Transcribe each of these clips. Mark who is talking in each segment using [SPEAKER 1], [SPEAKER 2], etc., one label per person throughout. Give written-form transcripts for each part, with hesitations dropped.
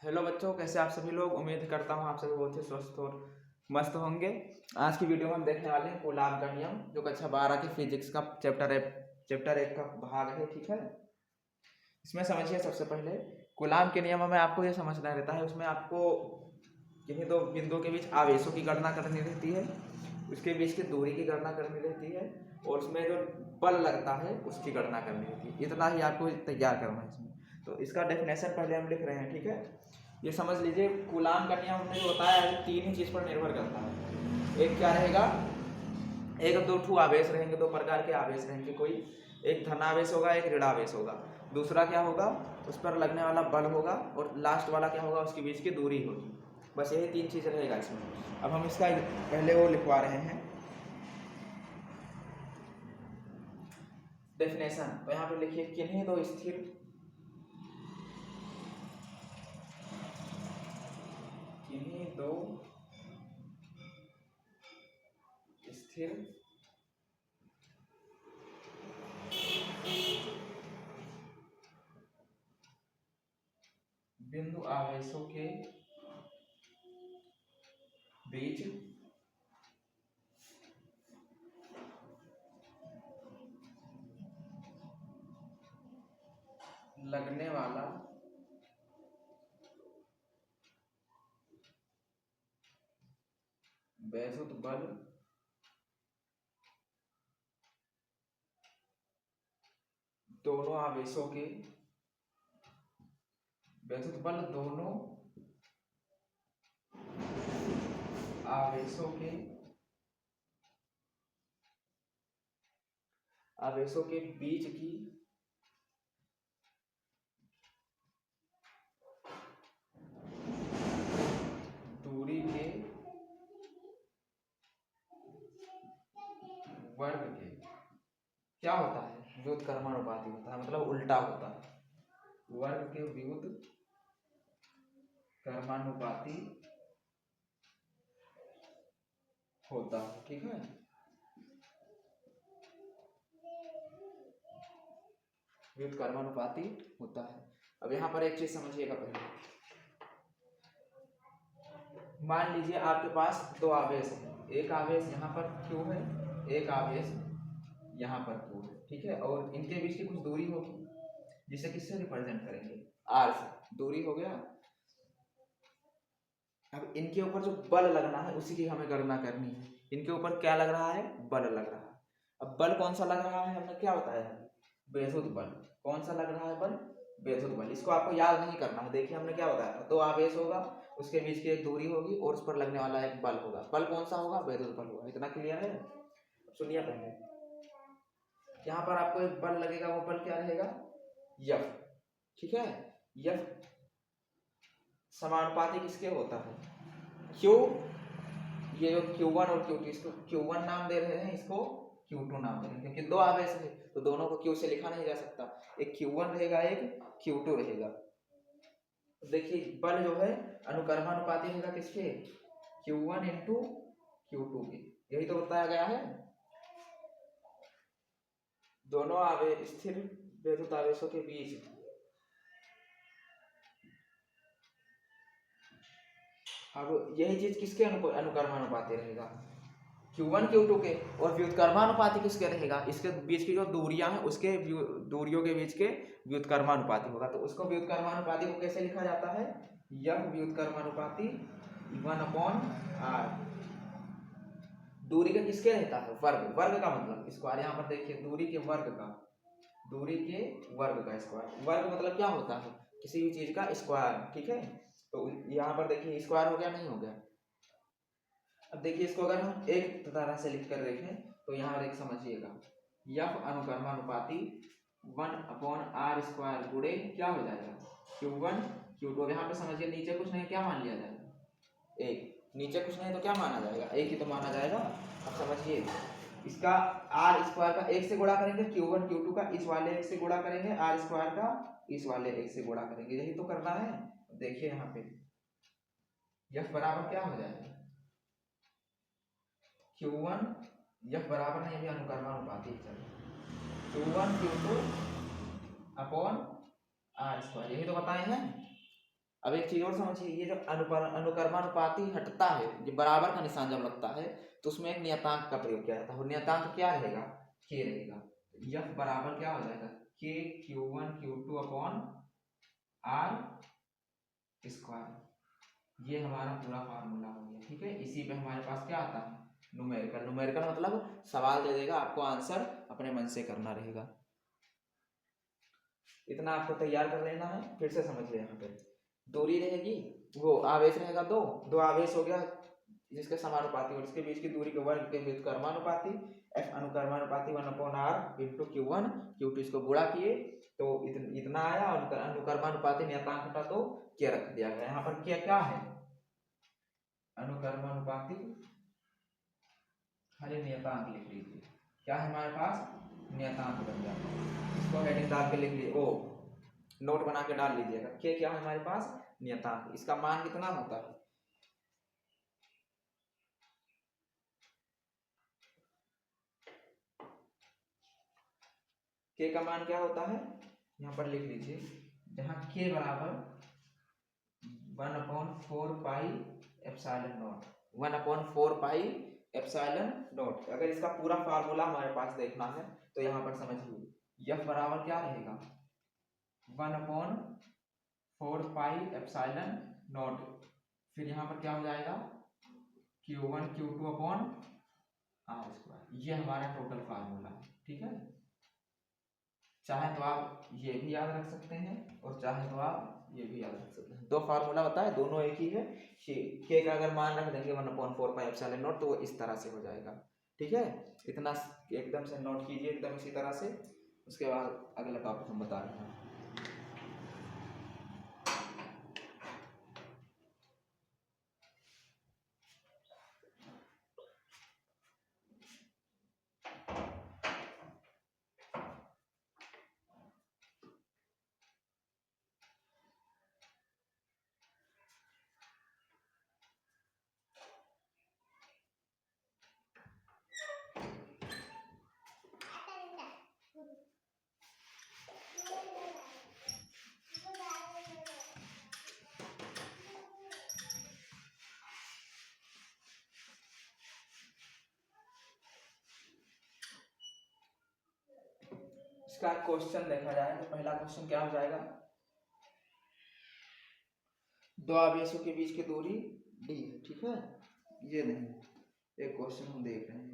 [SPEAKER 1] Hello बच्चों, कैसे आप सभी लोग। उम्मीद करता हूँ आप सभी बहुत ही स्वस्थ और मस्त होंगे। आज की वीडियो में हम देखने वाले हैं कूलाम का नियम, जो कक्षा 12 की फिजिक्स का चैप्टर 1 का भाग है। ठीक है, इसमें समझिए सबसे पहले कूलाम के नियम में आपको ये समझना रहता है। उसमें आपको किन्हीं दो बिंदुओं के बीच आवेशों की गणना करनी रहती है, उसके बीच की दूरी की गणना करनी रहती है, और उसमें जो बल लगता है उसकी गणना करनी रहती है। इतना ही आपको तैयार करना है इसमें। तो इसका डेफिनेशन पहले हम लिख रहे हैं। ठीक है, ये समझ लीजिए कूलाम का नियम हमने जो बताया है तीन ही चीज़ पर निर्भर करता है। एक क्या रहेगा, एक दो ठू आवेश रहेंगे, दो प्रकार के आवेश रहेंगे। कोई एक धनावेश होगा, एक ऋणावेश होगा। दूसरा क्या होगा, उस पर लगने वाला बल होगा, और लास्ट वाला क्या होगा, उसके बीच की दूरी होगी। बस यही तीन चीज़ रहेगा इसमें। अब हम इसका पहले वो लिखवा रहे हैं डेफिनेशन। तो यहाँ पे लिखिए किन्हीं दो स्थिर बिंदु आवेशों के बीच लगने वाला वैद्युत बल दोनों आवेशों के वैद्युत बल दोनों आवेशों के बीच की दूरी के वर्ग के क्या होता है, व्युत्क्रमानुपाती होता है, मतलब उल्टा होता है। वर्ग के व्युत्क्रमानुपाती होता है। ठीक है, व्युत्क्रमानुपाती होता है। अब यहाँ पर एक चीज समझिएगा पहले। मान लीजिए आपके पास दो आवेश है, एक आवेश यहाँ पर Q है, एक आवेश यहाँ पर Q है। ठीक है, और इनके बीच की कुछ दूरी होगी, जिसे किससे रिप्रेजेंट करेंगे, R से। दूरी हो गया। अब इनके ऊपर जो बल लगना है उसी की हमें गणना करनी है। इनके ऊपर क्या लग रहा है, बल लग रहा है। अब बल कौन सा लग रहा है, हमने क्या बताया, वैद्युत बल। कौन सा लग रहा है बल, वैद्युत बल। इसको आपको याद नहीं करना है। देखिए हमने क्या बताया था, दो आवेश होगा, उसके बीच की एक दूरी होगी, और उस पर लगने वाला एक बल होगा। बल कौन सा होगा, वैद्युत बल होगा। इतना क्लियर है। सुनिए पहले, यहाँ पर आपको एक बल लगेगा, वो बल क्या रहेगा, F। ठीक है, F समानुपाती किसके होता है, Q। ये जो Q1 और Q2, इसको Q1 नाम दे रहे हैं, इसको Q2 नाम दे रहे हैं, क्योंकि दो आवेश है तो दोनों को Q से लिखा नहीं जा सकता। एक Q1 रहेगा, एक Q2 रहेगा। देखिए बल जो है अनुक्रमानुपाती रहेगा किसके, Q1 इंटू Q2 के। यही तो बताया गया है। दोनों आवेश स्थिर वैद्युत आवेशों के बीच अब यही चीज किसके अनुक्रमानुपाती रहेगा, Q1 Q2 के। और व्युत्क्रमानुपाती किसके रहेगा, इसके बीच की जो दूरियां हैं उसके दूरियों के बीच के व्युत्क्रमानुपाती होगा। तो उसको व्युत्क्रमानुपाती को कैसे लिखा जाता है, यह व्युत्क्रमानुपाती 1/r। दूरी का किसके रहता है, वर्ग। वर्ग का मतलब स्क्वायर। यहाँ पर देखिए दूरी के वर्ग का स्क्वायर। वर्ग मतलब क्या होता है, किसी भी चीज का स्क्वायर। ठीक है, तो यहाँ पर देखिए स्क्वायर हो गया, नहीं हो गया। अब देखिए इसको अगर हम एक तरह से लिख कर देखें तो यहाँ एक समझिएगा, F अनुक्रमानुपाती 1/r² गुणे क्या हो जाएगा, Q1 Q2। अब यहाँ पे समझिए नीचे कुछ नहीं, क्या मान लिया जाएगा, एक। नीचे कुछ नहीं तो क्या माना जाएगा, एक ही तो माना जाएगा। अब समझिए इसका r² का एक से गुणा करेंगे, Q1 Q2 का इस वाले एक से गुणा करेंगे, r² का इस वाले एक से गुणा करेंगे। यही तो करना है। देखिए यहाँ पे F बराबर क्या हो जाएगा, Q1 F बराबर नहीं, अभी अनुक्रमानुपाती Q1 Q2 अपॉन r²। यही तो बताए हैं। अब एक चीज और समझिए, ये जब अनुकर्मानुपाती हटता है, ये बराबर का निशान जब लगता है तो उसमें एक नियतांक का प्रयोग किया जाता है, और नियतांक क्या रहेगा, के रहेगा। यह बराबर क्या हो जाएगा, के Q1 Q2 upon are square. ये हमारा पूरा फार्मूला हो गया, ठीक है। इसी पे हमारे पास क्या आता है, न्यूमेरिकल। न्यूमेरिकल मतलब सवाल दे देगा, आपको आंसर अपने मन से करना रहेगा। इतना आपको तैयार कर लेना है। फिर से समझिए, यहाँ पे दूरी रहेगी, वो आवेश रहेगा दो आवेश हो गया जिसके समानुपाती, और इसके बीच की दूरी के वर्ग के व्युत्क्रमानुपाती, F अनुकर्मानुपाती 1/r into Q1 Q2, इसको गुणा किए तो इतना आया, और अनुकर्मानुपाती नियतांक हटा तो क्या रख दिया गया। यहाँ पर क्या है, अनुकर्मानुपाती खाली नियतांक लिख लीजिए, क्या है हमारे पास, नियतांक बन जाता है। इसको हेडिंग डाल के लिख लिए, ओ नोट बना के डाल लीजिएगा, क्या है हमारे पास, नियतांक। इसका मान कितना होता है, के का मान क्या होता है, यहाँ पर लिख लीजिए, जहाँ के बराबर 1/4 pi epsilon not, 1/4 pi epsilon not. अगर इसका पूरा फार्मूला हमारे पास देखना है तो यहाँ पर समझिए, यह बराबर क्या रहेगा, 1/4 पाई एप्सिलॉन नॉट, फिर यहाँ पर क्या हो जाएगा, Q1 Q2 upon are square. ये हमारा टोटल फार्मूला है, ठीक है। चाहे तो आप ये भी याद रख सकते हैं, और चाहे तो आप ये भी याद रख सकते हैं। दो फार्मूला बताए, दोनों एक ही है। के का अगर मान रख देंगे 1/4 पाई एप्सिलॉन नॉट, तो वो इस तरह से हो जाएगा, ठीक है। इतना एकदम से नोट कीजिए, एकदम इसी तरह से। उसके बाद अगला टॉपिक हम बता रहे हैं। इसका क्वेश्चन देखा जाए तो पहला क्वेश्चन क्या हो जाएगा, दो आवेशों के बीच की दूरी d है, ठीक है। ये नहीं, एक क्वेश्चन हम देख रहे हैं।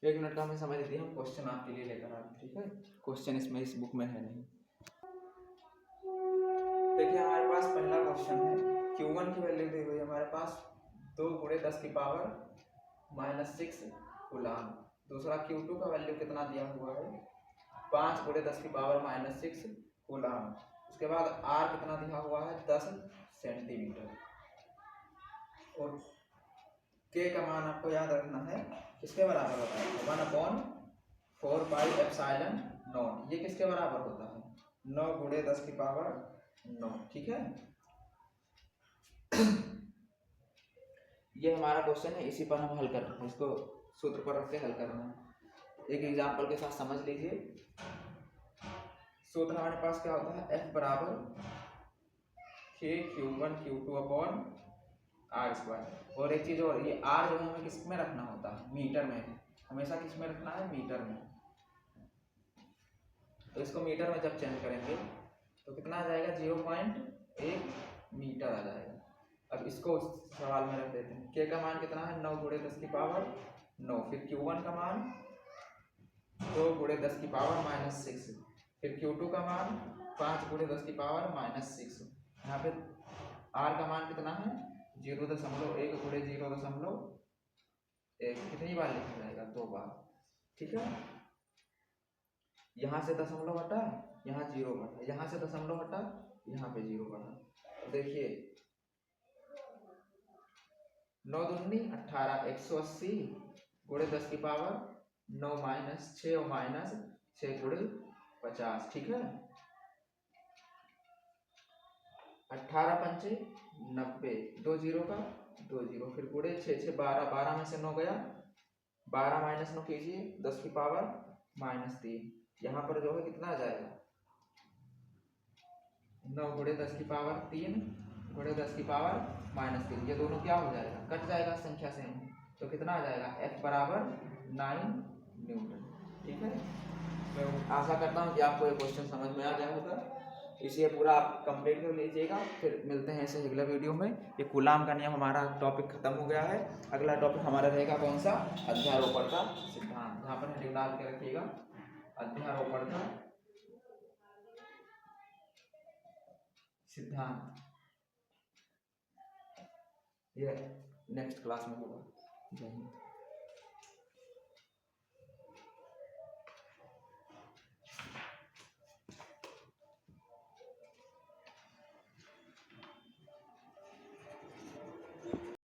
[SPEAKER 1] एक मिनट का हमें समय दे दिया, हम क्वेश्चन आपके लिए लेकर आए, ठीक है। क्वेश्चन इसमें इस बुक में है नहीं। देखिए हमारे पास पहला क्वेश्चन है, Q1 की वैल्यू दी हुई है हमारे पास 2 × 10⁻⁻6 कूलाम। दूसरा Q2 का वैल्यू कितना दिया हुआ है, 5 × 10⁻⁻6 कूलाम। उसके बाद R कितना दिया हुआ है, 10 सेंटीमीटर। और K का मान आपको याद रखना है, किसके बराबर होता है, 1/4 पाई एप्सिलॉन नॉट। ये किसके बराबर होता है, 9 × 10⁻9, ठीक है। ये हमारा क्वेश्चन है, इसी पर हम हल कर रहे हैं, इसको सूत्र पर रख के हल करना है। एक एग्जाम्पल के साथ समझ लीजिए। सूत्र हमारे पास क्या होता है, F बराबर K Q1 Q2 upon are square. और एक चीज और, ये आर जो है हमें किस में रखना होता है, मीटर में, हमेशा किस में रखना है, मीटर में। तो इसको मीटर में जब चेंज करेंगे तो कितना आ जाएगा, 0.1 मीटर आ जाएगा। अब इसको सवाल में रख देते हैं। के का मान कितना है, 9 × 10⁻9। फिर Q1 का मान 2 × 10⁻6 फिर Q2 का मान 5 × 10⁻⁻6। यहाँ पे R का मान कितना है 0.1 × 0.1। कितनी बार लिखा जाएगा 2 बार, ठीक है। यहाँ से दशमलव हटा, यहाँ 0 बढ़ा, यहाँ से दशमलव हटा, यहाँ पे 0 बढ़ा। तो देखिए 9 दूनी 18, 180 × 10⁻9 -6 और -6 × 50, ठीक है। 18 पंचे 90, 2 0 का 2 0, फिर गुणे 6 6 12, 12 में से 9 गया, 12 - 9 कीजिए 10⁻−3। यहाँ पर जो है कितना आ जाएगा 9 × 10⁻3 × 10⁻−3। ये दोनों क्या हो जाएगा, कट जाएगा संख्या से। तो कितना आ जाएगा F बराबर 9 न्यूटन, ठीक है। मैं आशा करता हूँ कि आपको ये क्वेश्चन समझ में आ गया होगा। इसे पूरा आप कंप्लीट कर लीजिएगा, फिर मिलते हैं ऐसे अगले वीडियो में। ये कूलाम का नियम हमारा टॉपिक खत्म हो गया है। अगला टॉपिक हमारा रहेगा कौन सा, अध्यारोपण का सिद्धांत। यहाँ पर हेडिंग डाल के रखिएगा, अध्यारोपण का सिद्धांत। ये नेक्स्ट क्लास में होगा। जय हिंद।